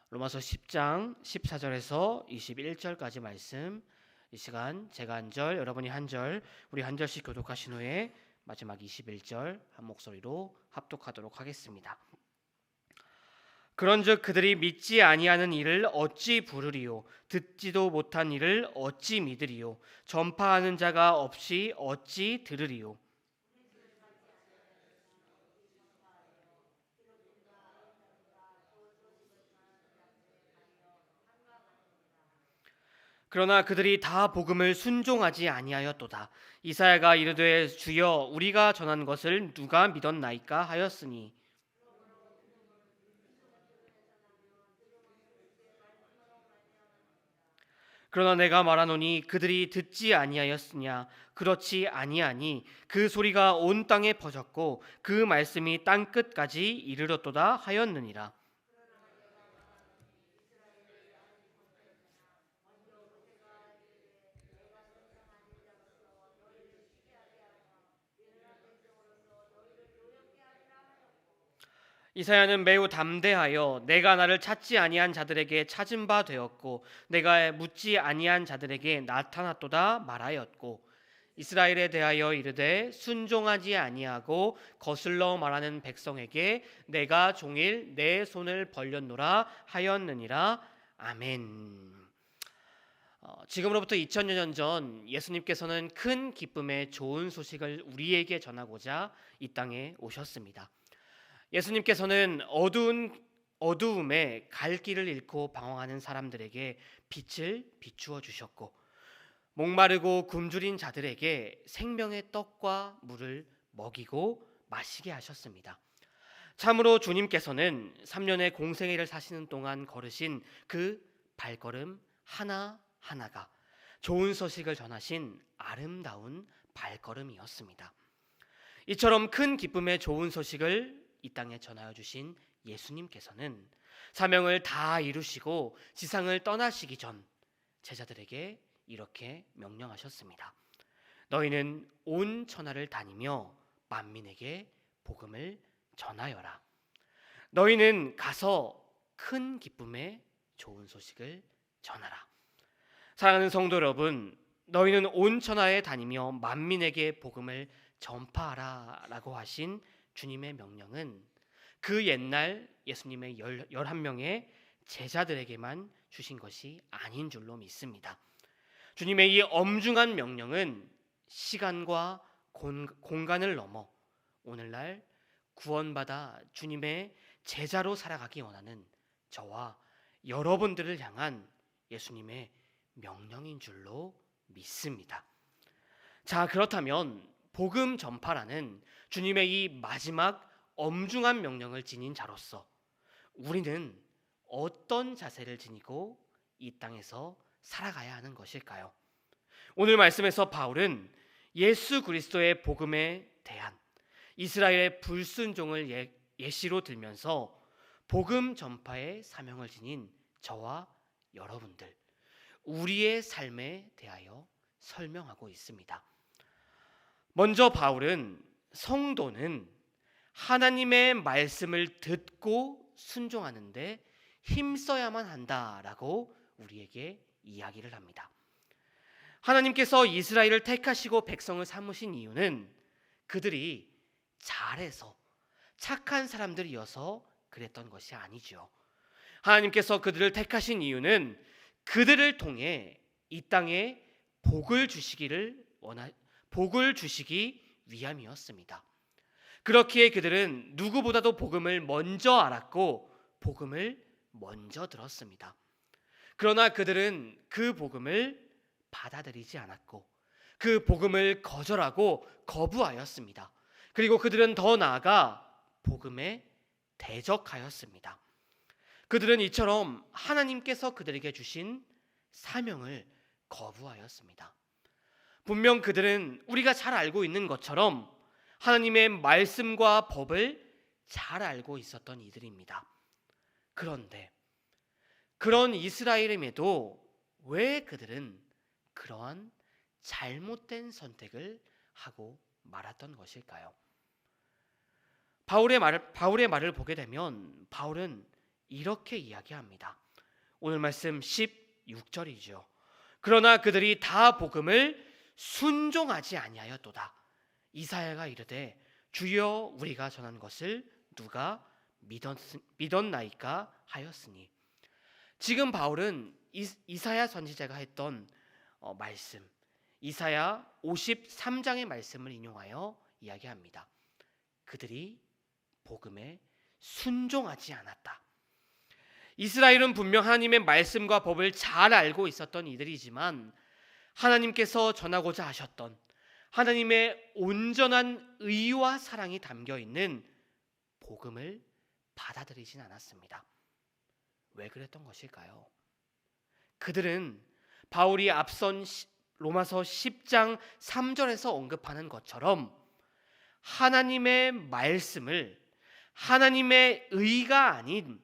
로마서 10장 14절에서 21절까지 말씀, 이 시간 제가 한 절, 여러분이 한 절, 우리 한 절씩 교독하신 후에 마지막 21절 한 목소리로 합독하도록 하겠습니다. 그런즉 그들이 믿지 아니하는 이를 어찌 부르리요? 듣지도 못한 이를 어찌 믿으리요? 전파하는 자가 없이 어찌 들으리요? 그러나 그들이 다 복음을 순종하지 아니하였도다. 이사야가 이르되 주여 우리가 전한 것을 누가 믿었나이까 하였으니, 그러나 내가 말하노니 그들이 듣지 아니하였으냐? 그렇지 아니하니 그 소리가 온 땅에 퍼졌고 그 말씀이 땅 끝까지 이르렀도다 하였느니라. 이사야는 매우 담대하여 내가 나를 찾지 아니한 자들에게 찾은 바 되었고 내가 묻지 아니한 자들에게 나타났도다 말하였고, 이스라엘에 대하여 이르되 순종하지 아니하고 거슬러 말하는 백성에게 내가 종일 내 손을 벌렸노라 하였느니라. 아멘. 지금으로부터 2000여 년 전 예수님께서는 큰 기쁨의 좋은 소식을 우리에게 전하고자 이 땅에 오셨습니다. 예수님께서는 어두움에 갈 길을 잃고 방황하는 사람들에게 빛을 비추어 주셨고, 목마르고 굶주린 자들에게 생명의 떡과 물을 먹이고 마시게 하셨습니다. 참으로 주님께서는 3년의 공생애를 사시는 동안 걸으신 그 발걸음 하나하나가 좋은 소식을 전하신 아름다운 발걸음이었습니다. 이처럼 큰 기쁨의 좋은 소식을 이 땅에 전하여 주신 예수님께서는 사명을 다 이루시고 지상을 떠나시기 전 제자들에게 이렇게 명령하셨습니다. 너희는 온 천하를 다니며 만민에게 복음을 전하여라. 너희는 가서 큰 기쁨의 좋은 소식을 전하라. 사랑하는 성도 여러분, 너희는 온 천하에 다니며 만민에게 복음을 전파하라 라고 하신 주님의 명령은 그 옛날 예수님의 11명의 제자들에게만 주신 것이 아닌 줄로 믿습니다. 주님의 이 엄중한 명령은 시간과 공간을 넘어 오늘날 구원받아 주님의 제자로 살아가기 원하는 저와 여러분들을 향한 예수님의 명령인 줄로 믿습니다. 자, 그렇다면 복음 전파라는 주님의 이 마지막 엄중한 명령을 지닌 자로서 우리는 어떤 자세를 지니고 이 땅에서 살아가야 하는 것일까요? 오늘 말씀에서 바울은 예수 그리스도의 복음에 대한 이스라엘의 불순종을 예시로 들면서 복음 전파의 사명을 지닌 저와 여러분들, 우리의 삶에 대하여 설명하고 있습니다. 먼저 바울은 성도는 하나님의 말씀을 듣고 순종하는데 힘써야만 한다라고 우리에게 이야기를 합니다. 하나님께서 이스라엘을 택하시고 백성을 삼으신 이유는 그들이 잘해서 착한 사람들이어서 그랬던 것이 아니죠. 하나님께서 그들을 택하신 이유는 그들을 통해 이 땅에 복을 주시기 위함이었습니다. 그렇기에 그들은 누구보다도 복음을 먼저 알았고 복음을 먼저 들었습니다. 그러나 그들은 그 복음을 받아들이지 않았고 그 복음을 거절하고 거부하였습니다. 그리고 그들은 더 나아가 복음에 대적하였습니다. 그들은 이처럼 하나님께서 그들에게 주신 사명을 거부하였습니다. 분명 그들은 우리가 잘 알고 있는 것처럼 하나님의 말씀과 법을 잘 알고 있었던 이들입니다. 그런데 그런 이스라엘임에도 왜 그들은 그러한 잘못된 선택을 하고 말았던 것일까요? 바울의 말을 보게 되면 바울은 이렇게 이야기합니다. 오늘 말씀 16절이죠. 그러나 그들이 다 복음을 순종하지 아니하였도다. 이사야가 이르되 주여 우리가 전한 것을 누가 믿었나이까 하였으니, 지금 바울은 이사야 선지자가 했던 말씀, 이사야 53장의 말씀을 인용하여 이야기합니다. 그들이 복음에 순종하지 않았다. 이스라엘은 분명 하나님의 말씀과 법을 잘 알고 있었던 이들이지만 하나님께서 전하고자 하셨던 하나님의 온전한 의와 사랑이 담겨 있는 복음을 받아들이진 않았습니다. 왜 그랬던 것일까요? 그들은 바울이 앞선 로마서 10장 3절에서 언급하는 것처럼 하나님의 말씀을 하나님의 의가 아닌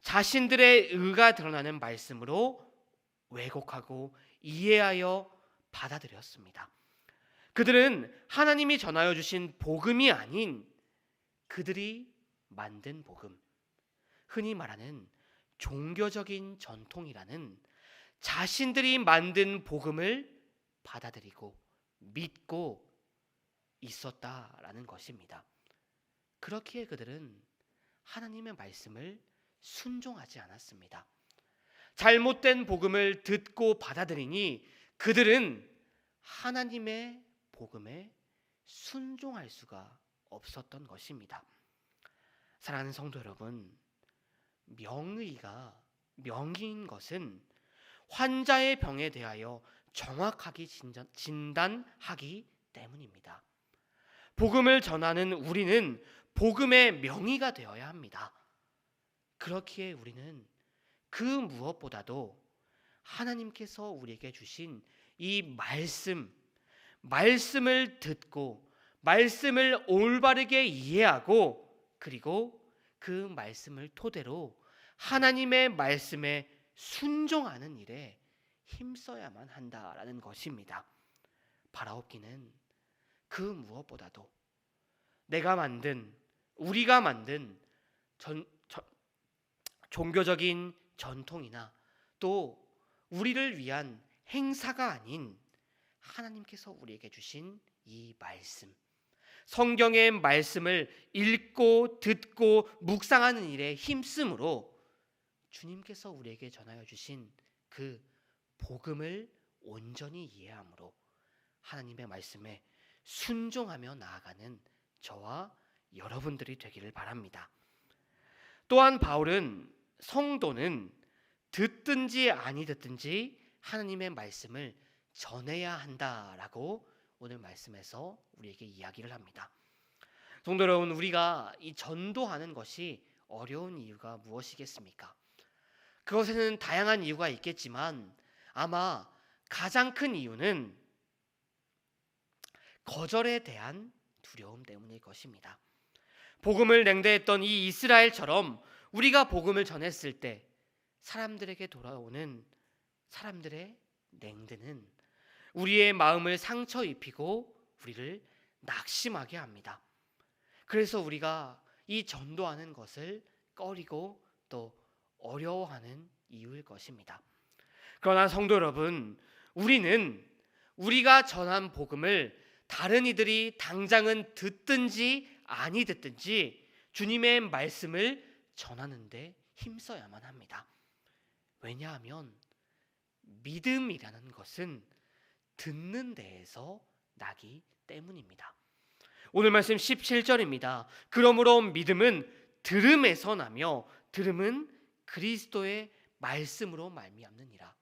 자신들의 의가 드러나는 말씀으로 왜곡하고 이해하여 받아들였습니다. 그들은 하나님이 전하여 주신 복음이 아닌 그들이 만든 복음, 흔히 말하는 종교적인 전통이라는 자신들이 만든 복음을 받아들이고 믿고 있었다라는 것입니다. 그렇기에 그들은 하나님의 말씀을 순종하지 않았습니다. 잘못된 복음을 듣고 받아들이니 그들은 하나님의 복음에 순종할 수가 없었던 것입니다. 사랑하는 성도 여러분, 명의인 것은 환자의 병에 대하여 정확하게 진단하기 때문입니다. 복음을 전하는 우리는 복음의 명의가 되어야 합니다. 그렇기에 우리는 그 무엇보다도 하나님께서 우리에게 주신 이 말씀을 듣고 말씀을 올바르게 이해하고 그리고 그 말씀을 토대로 하나님의 말씀에 순종하는 일에 힘써야만 한다라는 것입니다. 바라옵기는 그 무엇보다도 우리가 만든 종교적인 전통이나 또 우리를 위한 행사가 아닌 하나님께서 우리에게 주신 이 말씀, 성경의 말씀을 읽고 듣고 묵상하는 일에 힘쓰므로 주님께서 우리에게 전하여 주신 그 복음을 온전히 이해함으로 하나님의 말씀에 순종하며 나아가는 저와 여러분들이 되기를 바랍니다. 또한 바울은 성도는 듣든지 아니 듣든지 하나님의 말씀을 전해야 한다라고 오늘 말씀에서 우리에게 이야기를 합니다. 성도 여러분, 우리가 이 전도하는 것이 어려운 이유가 무엇이겠습니까? 그것에는 다양한 이유가 있겠지만 아마 가장 큰 이유는 거절에 대한 두려움 때문일 것입니다. 복음을 냉대했던 이 이스라엘처럼 우리가 복음을 전했을 때 사람들에게 돌아오는 사람들의 냉대는 우리의 마음을 상처 입히고 우리를 낙심하게 합니다. 그래서 우리가 이 전도하는 것을 꺼리고 또 어려워하는 이유일 것입니다. 그러나 성도 여러분, 우리가 전한 복음을 다른 이들이 당장은 듣든지 아니 듣든지 주님의 말씀을 전하는데 힘써야만 합니다. 왜냐하면 믿음이라는 것은 듣는 데에서 나기 때문입니다. 오늘 말씀 17절입니다. 그러므로 믿음은 들음에서 나며 들음은 그리스도의 말씀으로 말미암느니라.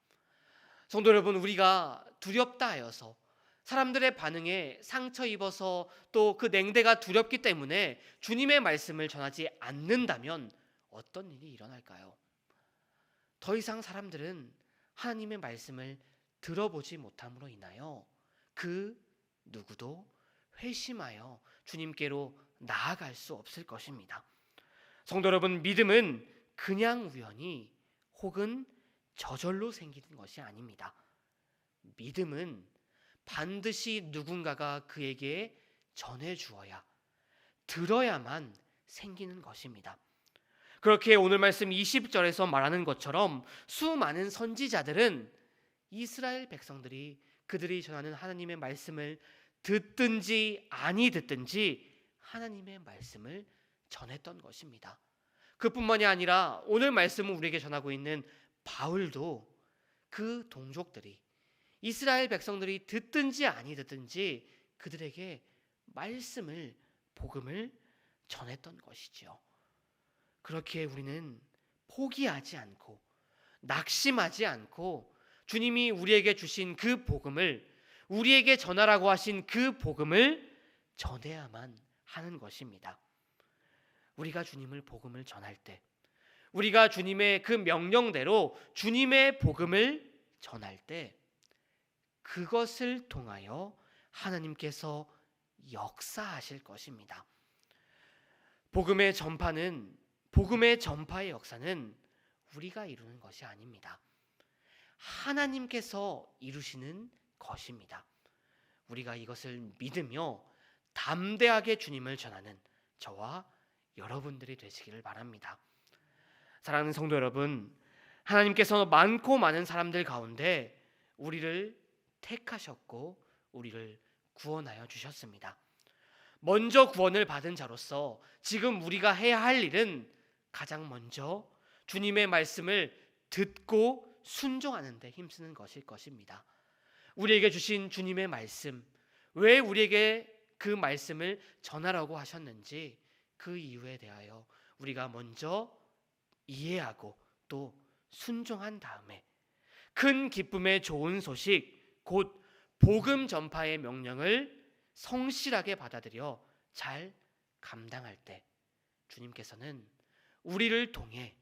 성도 여러분, 우리가 두렵다 하여서 사람들의 반응에 상처 입어서 또 그 냉대가 두렵기 때문에 주님의 말씀을 전하지 않는다면 어떤 일이 일어날까요? 더 이상 사람들은 하나님의 말씀을 들어보지 못함으로 인하여 그 누구도 회심하여 주님께로 나아갈 수 없을 것입니다. 성도 여러분, 믿음은 그냥 우연히 혹은 저절로 생기는 것이 아닙니다. 믿음은 반드시 누군가가 그에게 전해주어야, 들어야만 생기는 것입니다. 그렇게 오늘 말씀 20절에서 말하는 것처럼 수많은 선지자들은 이스라엘 백성들이 그들이 전하는 하나님의 말씀을 듣든지 아니 듣든지 하나님의 말씀을 전했던 것입니다. 그뿐만이 아니라 오늘 말씀을 우리에게 전하고 있는 바울도 그 동족들이 이스라엘 백성들이 듣든지 아니 듣든지 그들에게 말씀을 복음을 전했던 것이지요. 그렇게 우리는 포기하지 않고 낙심하지 않고 주님이 우리에게 주신 그 복음을 우리에게 전하라고 하신 그 복음을 전해야만 하는 것입니다. 우리가 주님을 복음을 전할 때 우리가 주님의 그 명령대로 주님의 복음을 전할 때 그것을 통하여 하나님께서 역사하실 것입니다. 복음의 전파의 역사는 우리가 이루는 것이 아닙니다. 하나님께서 이루시는 것입니다. 우리가 이것을 믿으며 담대하게 주님을 전하는 저와 여러분들이 되시기를 바랍니다. 사랑하는 성도 여러분, 하나님께서 많고 많은 사람들 가운데 우리를 택하셨고 우리를 구원하여 주셨습니다. 먼저 구원을 받은 자로서 지금 우리가 해야 할 일은 가장 먼저 주님의 말씀을 듣고 순종하는 데 힘쓰는 것일 것입니다. 우리에게 주신 주님의 말씀, 왜 우리에게 그 말씀을 전하라고 하셨는지 그 이유에 대하여 우리가 먼저 이해하고 또 순종한 다음에 큰 기쁨의 좋은 소식, 곧 복음 전파의 명령을 성실하게 받아들여 잘 감당할 때 주님께서는 우리를 통해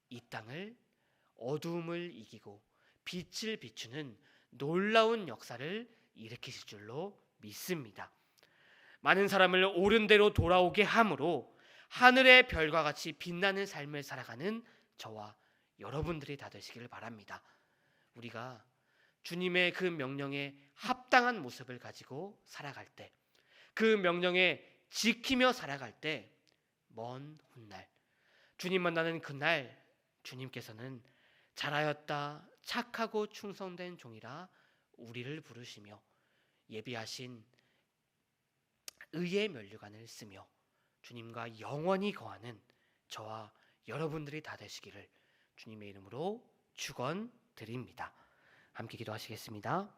이 땅을 어두움을 이기고 빛을 비추는 놀라운 역사를 일으키실 줄로 믿습니다. 많은 사람을 옳은 대로 돌아오게 함으로 하늘의 별과 같이 빛나는 삶을 살아가는 저와 여러분들이 다 되시기를 바랍니다. 우리가 주님의 그 명령에 합당한 모습을 가지고 살아갈 때, 그 명령에 지키며 살아갈 때 먼 훗날 주님 만나는 그날 주님께서는 잘하였다 착하고 충성된 종이라 우리를 부르시며 예비하신 의의 면류관을 쓰며 주님과 영원히 거하는 저와 여러분들이 다 되시기를 주님의 이름으로 축원드립니다. 함께 기도하시겠습니다.